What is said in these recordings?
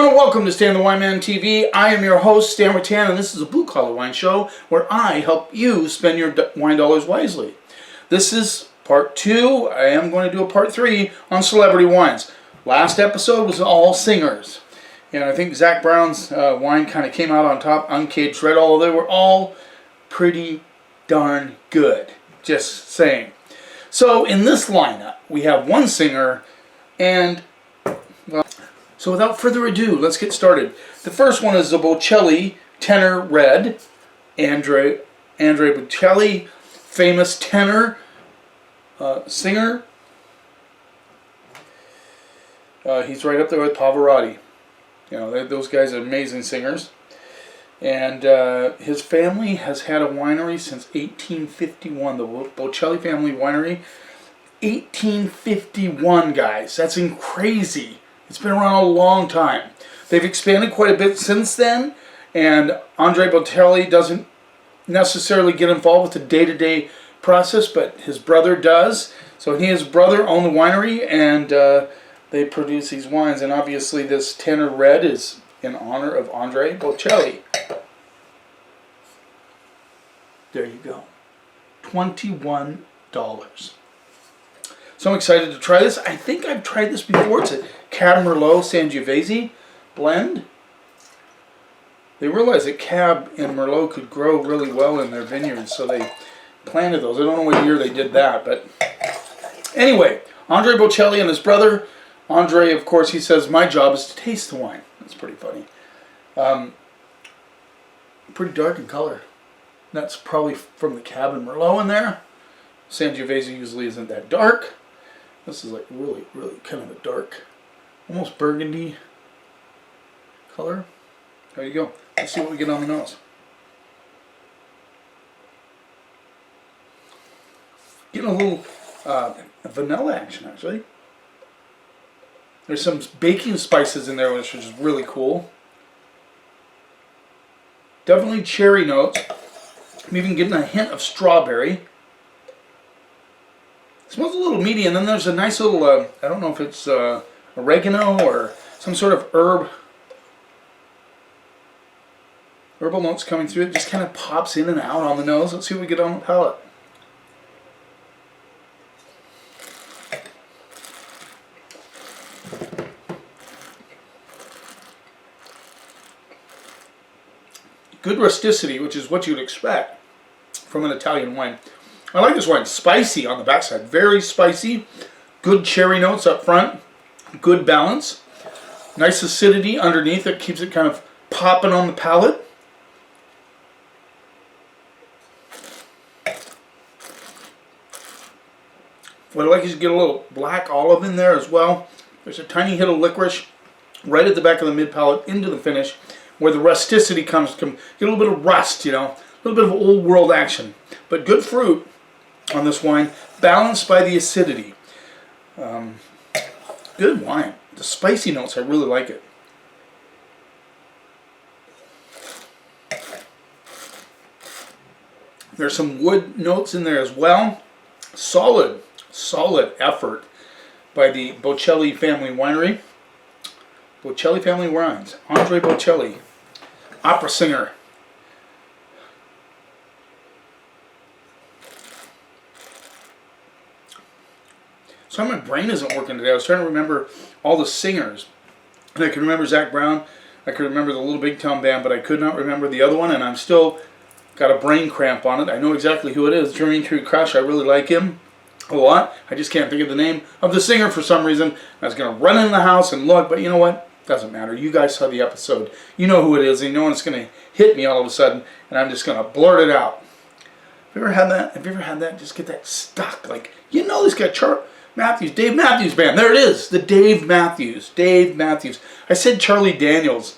everyone, and welcome to Stan the Wine Man TV. I am your host, Stan Rattan, and this is a blue-collar wine show where I help you spend your wine dollars wisely. This is part 2. I am going to do a part 3 on celebrity wines. Last episode was all singers. And I think Zach Brown's wine kind of came out on top, Uncaged Red, although they were all pretty darn good. Just saying. So in this lineup, we have one singer and... well, so without further ado, let's get started. The first one is the Bocelli Tenor Red. Andrea Bocelli, famous tenor singer. He's right up there with Pavarotti. You know, those guys are amazing singers. And his family has had a winery since 1851, the Bocelli family winery. 1851, guys. That's crazy. It's been around a long time. They've expanded quite a bit since then, and Andrea Bocelli doesn't necessarily get involved with the day-to-day process, but his brother does. So he and his brother own the winery, and they produce these wines. And obviously this Tenor Red is in honor of Andrea Bocelli. There you go. $21. So I'm excited to try this. I think I've tried this before. It's a Cab Merlot Sangiovese blend. They realized that Cab and Merlot could grow really well in their vineyards, so they planted those. I don't know what year they did that, but anyway, Andrea Bocelli and his brother. Andre, of course, he says, my job is to taste the wine. That's pretty funny. Pretty dark in color. That's probably from the Cab and Merlot in there. Sangiovese usually isn't that dark. This is like really, really kind of a dark, almost burgundy color. There you go. Let's see what we get on the nose. Getting a little vanilla action, actually. There's some baking spices in there, which is really cool. Definitely cherry notes. I'm even getting a hint of strawberry. It smells a little meaty, and then there's a nice little, I don't know if it's oregano or some sort of herbal notes coming through. It just kind of pops in and out on the nose. Let's see what we get on the palate. Good rusticity, which is what you'd expect from an Italian wine. I like this wine. Spicy on the backside. Very spicy. Good cherry notes up front. Good balance. Nice acidity underneath that keeps it kind of popping on the palate. What I like is you get a little black olive in there as well. There's a tiny hit of licorice right at the back of the mid palate into the finish, where the rusticity comes. Get a little bit of rust, you know, a little bit of old world action. But good fruit on this wine, balanced by the acidity. Good wine. The spicy notes, I really like it. There's some wood notes in there as well. Solid effort by the Bocelli family winery. Bocelli family wines. Andrea Bocelli, opera singer. So my brain isn't working today. I was trying to remember all the singers. And I could remember Zach Brown. I could remember the Little Big Town Band, but I could not remember the other one, and I'm still got a brain cramp on it. I know exactly who it is. Dreaming True Crush. I really like him a lot. I just can't think of the name of the singer for some reason. I was going to run in the house and look, but you know what? Doesn't matter. You guys saw the episode. You know who it is, and you know it's going to hit me all of a sudden, and I'm just going to blurt it out. Have you ever had that? Have you ever had that? Just get that stuck. Like, you know this guy, Dave Matthews Band. There it is. The Dave Matthews. I said Charlie Daniels.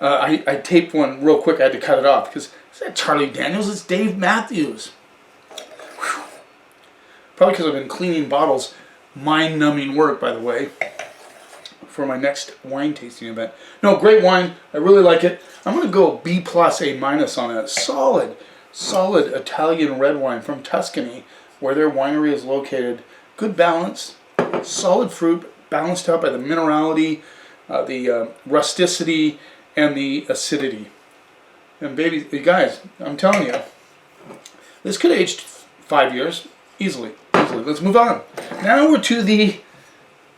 I taped one real quick. I had to cut it off because it's not Charlie Daniels. It's Dave Matthews. Whew. Probably because I've been cleaning bottles. Mind-numbing work, by the way, for my next wine tasting event. No, great wine. I really like it. I'm going to go B+, A- on it. Solid Italian red wine from Tuscany, where their winery is located. Good balance, solid fruit, balanced out by the minerality, the rusticity and the acidity. And baby, guys, I'm telling you, this could have aged 5 years easily. Let's move on. Now we're to the,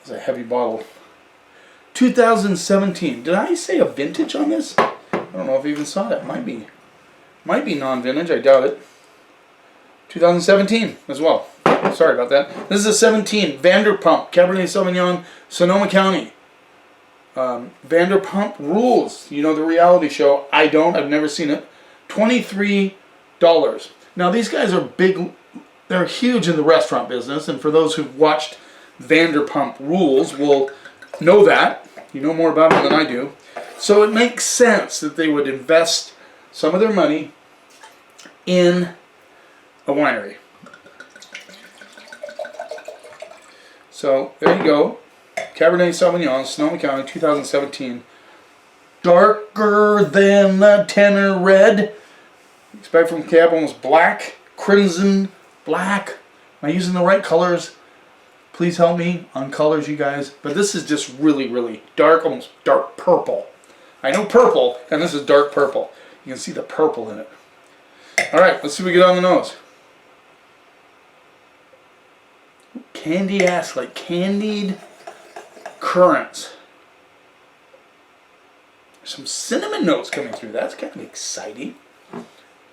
it's a heavy bottle, 2017. Did I say a vintage on this? I don't know if I even saw that. Might be non-vintage. I doubt it. 2017 as well. Sorry about that. This is a 17 Vanderpump Cabernet Sauvignon, Sonoma County. Vanderpump Rules. You know the reality show. I don't. I've never seen it. $23. Now these guys are big. They're huge in the restaurant business, and for those who've watched Vanderpump Rules will know that. You know more about it than I do. So it makes sense that they would invest some of their money in a winery. So there you go. Cabernet Sauvignon, Sonoma County, 2017. Darker than the Tenor red. Expect from Cab, almost black, crimson, black. Am I using the right colors? Please help me on colors, you guys. But this is just really, really dark, almost dark purple. I know purple, and this is dark purple. You can see the purple in it. All right, let's see what we get on the nose. Candy-ass, like candied currants. Some cinnamon notes coming through. That's kind of exciting.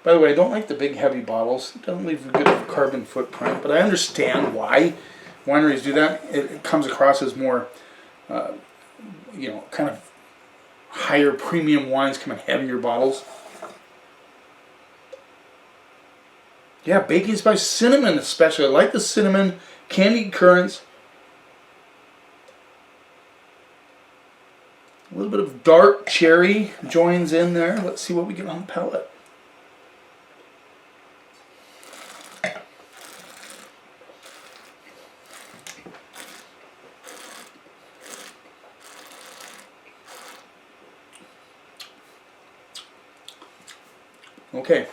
By the way, I don't like the big heavy bottles. It doesn't leave a good carbon footprint, but I understand why wineries do that. It comes across as more, kind of higher premium wines come in heavier bottles. Yeah, baking spice, cinnamon especially. I like the cinnamon, candied currants. A little bit of dark cherry joins in there. Let's see what we get on the palate. Okay.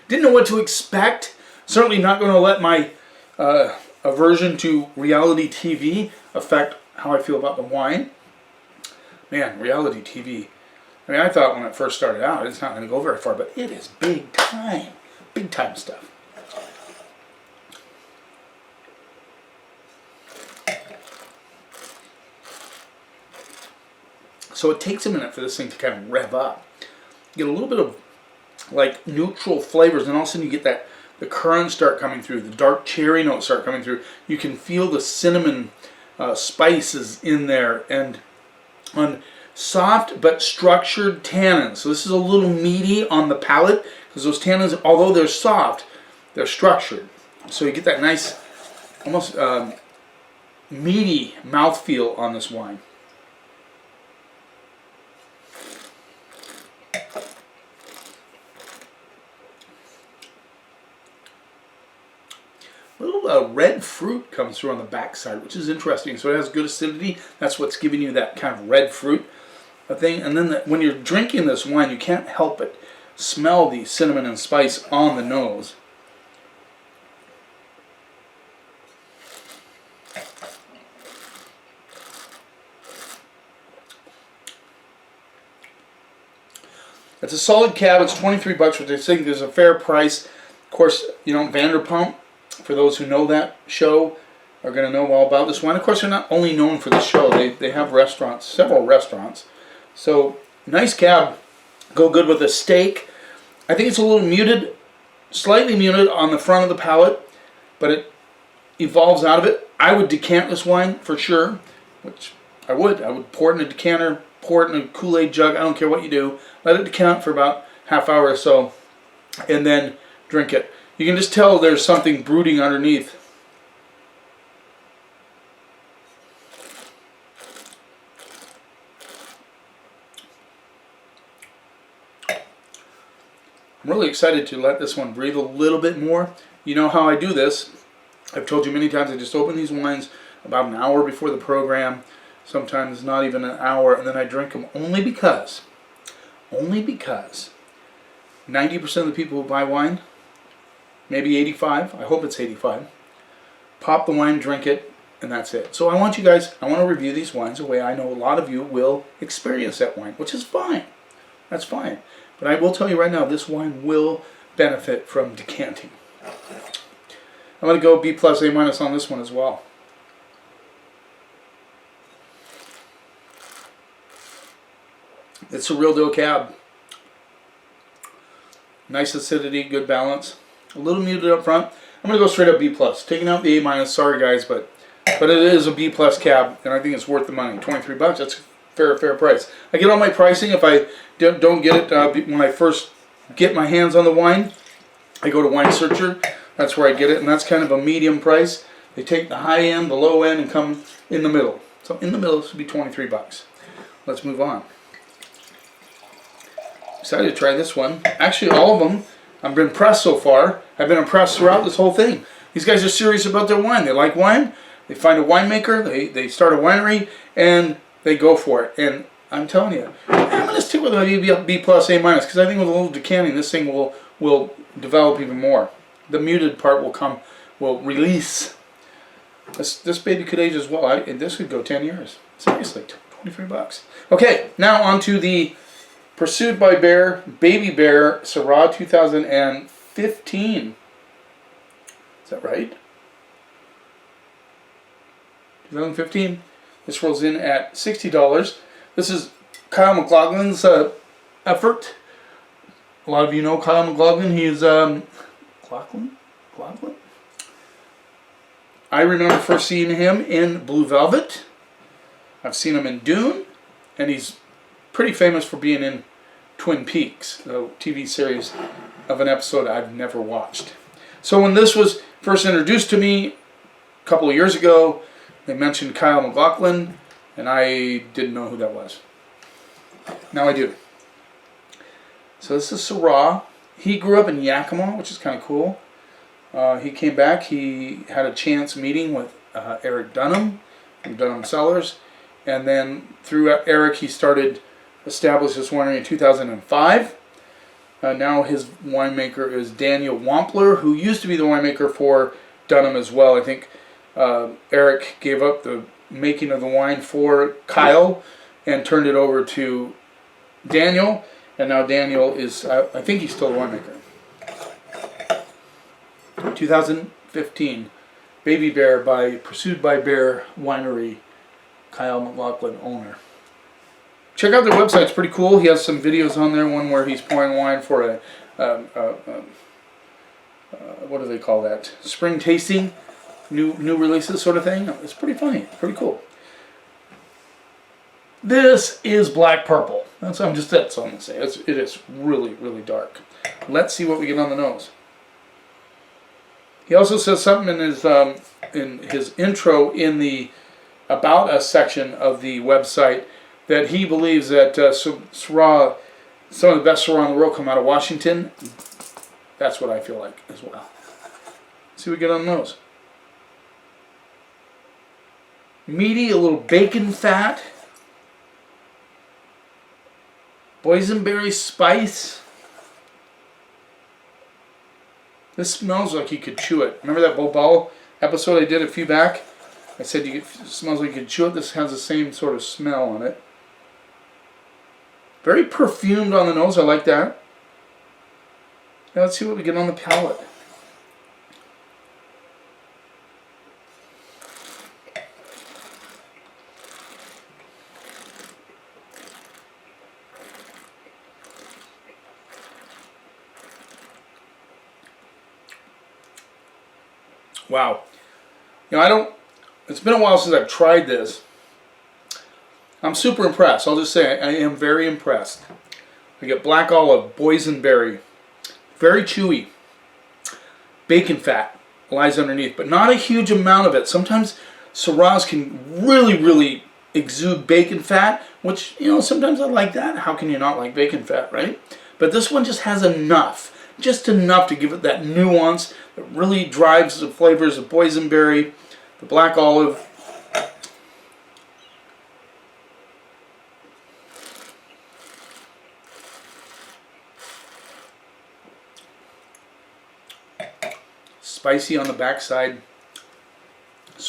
Didn't know what to expect. Certainly not going to let my aversion to reality TV affect how I feel about the wine. Man, reality TV. I mean, I thought when it first started out, it's not going to go very far, but it is big time. Big time stuff. So it takes a minute for this thing to kind of rev up. You get a little bit of like neutral flavors, and all of a sudden you get that the currants start coming through, the dark cherry notes start coming through. You can feel the cinnamon spices in there, and on soft but structured tannins. So this is a little meaty on the palate because those tannins, although they're soft, they're structured. So you get that nice, almost meaty mouthfeel on this wine. A little red fruit comes through on the backside, which is interesting. So it has good acidity. That's what's giving you that kind of red fruit thing. And then when you're drinking this wine, you can't help but smell the cinnamon and spice on the nose. It's a solid cab. It's $23, which I think is a fair price. Of course, you know, Vanderpump, for those who know that show, are going to know all about this wine. Of course, they're not only known for the show. They have restaurants, several restaurants. So, nice cab. Go good with a steak. I think it's a little muted, slightly muted on the front of the palate, but it evolves out of it. I would decant this wine for sure, which I would. I would pour it in a decanter, pour it in a Kool-Aid jug. I don't care what you do. Let it decant for about half hour or so, and then drink it. You can just tell there's something brooding underneath. I'm really excited to let this one breathe a little bit more. You know how I do this. I've told you many times I just open these wines about an hour before the program, sometimes not even an hour, and then I drink them only because 90% of the people who buy wine, maybe 85, I hope it's 85, pop the wine, drink it, and that's it. So I want to review these wines the way I know a lot of you will experience that wine, which is fine. That's fine. But I will tell you right now, this wine will benefit from decanting. I'm going to go B plus A minus on this one as well. It's a real deal cab. Nice acidity, good balance. A little muted up front. I'm going to go straight up B plus. Taking out the A minus, sorry guys, but it is a B plus cab, and I think it's worth the money. 23 bucks, that's a fair price. I get all my pricing. If I don't get it when I first get my hands on the wine, I go to Wine Searcher. That's where I get it, and that's kind of a medium price. They take the high end, the low end, and come in the middle. So in the middle, this would be 23 bucks. Let's move on. Excited to try this one. Actually, all of them, I've been impressed so far. I've been impressed throughout this whole thing. These guys are serious about their wine. They like wine. They find a winemaker. They start a winery, and they go for it. And I'm telling you, I'm going to stick with a B plus, A minus, because I think with a little decanting, this thing will develop even more. The muted part will release. This baby could age as well. And this could go 10 years. Seriously, 23 bucks. Okay, now on to the Pursued by Bear, Baby Bear, Syrah 2015. Is that right? 2015. This rolls in at $60. This is Kyle Maclachlan's effort. A lot of you know Kyle Maclachlan. He is Maclachlan? I remember first seeing him in Blue Velvet. I've seen him in Dune, and he's pretty famous for being in Twin Peaks, the TV series of an episode I've never watched. So when this was first introduced to me a couple of years ago, they mentioned Kyle Maclachlan, and I didn't know who that was. Now I do. So this is Syrah. He grew up in Yakima, which is kind of cool. He came back. He had a chance meeting with Eric Dunham from Dunham Cellars, and then through Eric he established this winery in 2005. Now his winemaker is Daniel Wampler, who used to be the winemaker for Dunham as well. I think Eric gave up the making of the wine for Kyle and turned it over to Daniel, and now Daniel is, I think he's still a winemaker. 2015, Baby Bear by Pursued by Bear Winery, Kyle Maclachlan, owner. Check out their website, it's pretty cool. He has some videos on there, one where he's pouring wine for what do they call that? Spring tasting, new releases sort of thing. It's pretty funny, pretty cool. This is black purple. That's all I'm going to say. It is really, really dark. Let's see what we get on the nose. He also says something in his intro in the About Us section of the website that he believes that Syrah, some of the best Syrah in the world come out of Washington. That's what I feel like as well. Let's see what we get on the nose. Meaty, a little bacon fat. Boysenberry spice. This smells like you could chew it. Remember that Bobal episode I did a few back? I said it smells like you could chew it. This has the same sort of smell on it. Very perfumed on the nose. I like that. Now let's see what we get on the palate. Wow. It's been a while since I've tried this. I'm super impressed. I'll just say I am very impressed. I get black olive, boysenberry, very chewy. Bacon fat lies underneath, but not a huge amount of it. Sometimes Syrahs can really, really exude bacon fat, which, sometimes I like that. How can you not like bacon fat, right? But this one just has enough. Just enough to give it that nuance that really drives the flavors of boysenberry, the black olive. Spicy on the backside.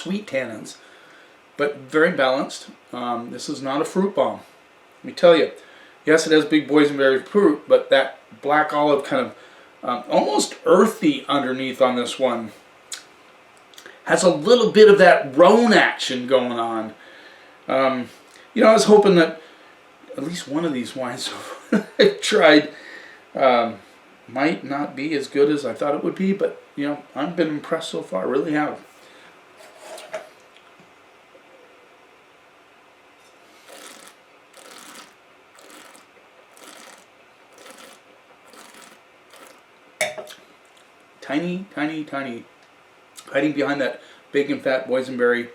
sweet tannins, but very balanced. This is not a fruit bomb. Let me tell you. Yes, it has big boysenberry fruit, but that black olive kind of almost earthy underneath on this one. Has a little bit of that Rhone action going on. You know, I was hoping that at least one of these wines I've tried might not be as good as I thought it would be, but you know, I've been impressed so far, really have. Tiny, tiny, tiny. Hiding behind that bacon fat boysenberry, a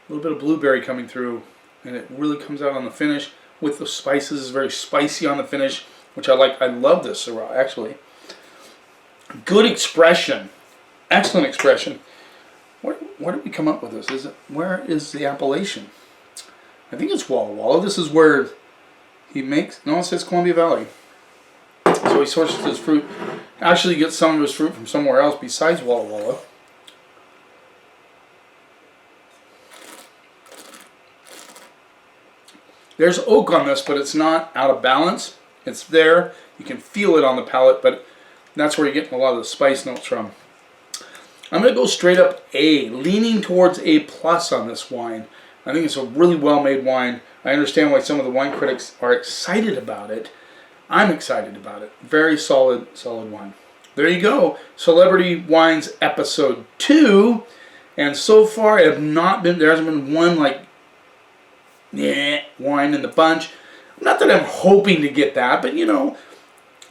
little bit of blueberry coming through, and it really comes out on the finish with the spices. It's very spicy on the finish, which I like. I love this Syrah, actually. Good expression, excellent expression. Where did we come up with this? Where is the appellation? I think it's Walla Walla. This is where he makes. No, it says Columbia Valley. So he sources his fruit. Actually, gets some of his fruit from somewhere else besides Walla Walla. There's oak on this, but it's not out of balance. It's there. You can feel it on the palate, but that's where you're getting a lot of the spice notes from. I'm going to go straight up A, leaning towards A+ on this wine. I think it's a really well-made wine. I understand why some of the wine critics are excited about it. I'm excited about it. Very solid wine. There you go. Celebrity Wines Episode 2. And so far, there hasn't been one like wine in the bunch. Not that I'm hoping to get that, but you know,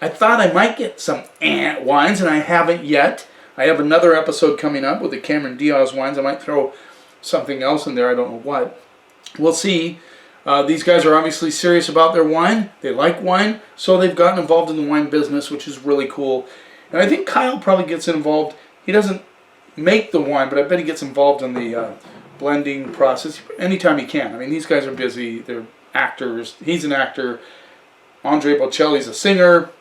I thought I might get some wines, and I haven't yet. I have another episode coming up with the Cameron Diaz wines. I might throw something else in there. I don't know what. We'll see. These guys are obviously serious about their wine. They like wine, so they've gotten involved in the wine business, which is really cool. And I think Kyle probably gets involved. He doesn't make the wine, but I bet he gets involved in the blending process anytime he can. I mean, these guys are busy. They're actors. He's an actor. Andre Bocelli's a singer.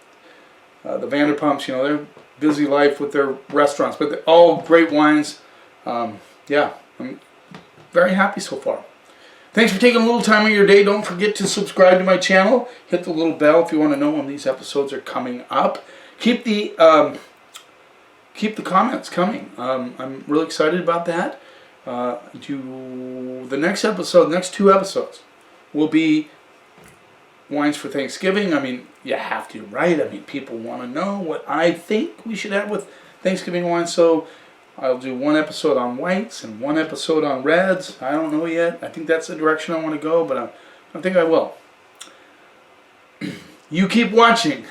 The Vanderpumps, you know, they're busy life with their restaurants, but they're all great wines. Yeah, I'm very happy so far. Thanks for taking a little time of your day. Don't forget to subscribe to my channel. Hit the little bell if you want to know when these episodes are coming up. Keep the comments coming. I'm really excited about that. The next episode, next 2 episodes, will be wines for Thanksgiving. I mean, you have to, right? I mean, people want to know what I think we should have with Thanksgiving wine, so I'll do 1 episode on whites and 1 episode on reds. I don't know yet. I think that's the direction I want to go, but I think I will. You keep watching,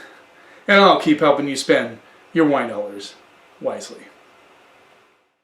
and I'll keep helping you spend your wine dollars wisely.